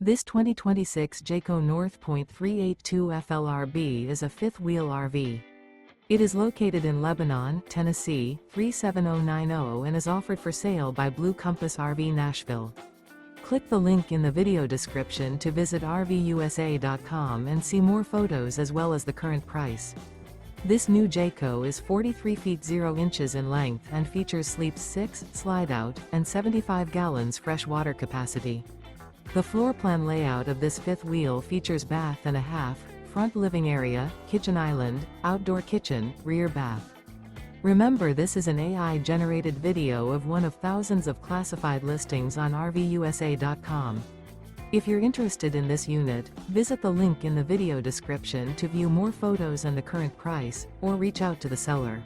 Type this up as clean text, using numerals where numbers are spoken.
This 2026 Jayco North Point 382 FLRB is a fifth-wheel RV. It is located in Lebanon, Tennessee, 37090 and is offered for sale by Blue Compass RV Nashville. Click the link in the video description to visit RVUSA.com and see more photos as well as the current price. This new Jayco is 43 feet 0 inches in length and features sleeps 6, slide-out, and 75 gallons fresh water capacity. The floor plan layout of this fifth wheel features bath and a half, front living area, kitchen island, outdoor kitchen, rear bath. Remember, this is an AI-generated video of one of thousands of classified listings on RVUSA.com. If you're interested in this unit, visit the link in the video description to view more photos and the current price, or reach out to the seller.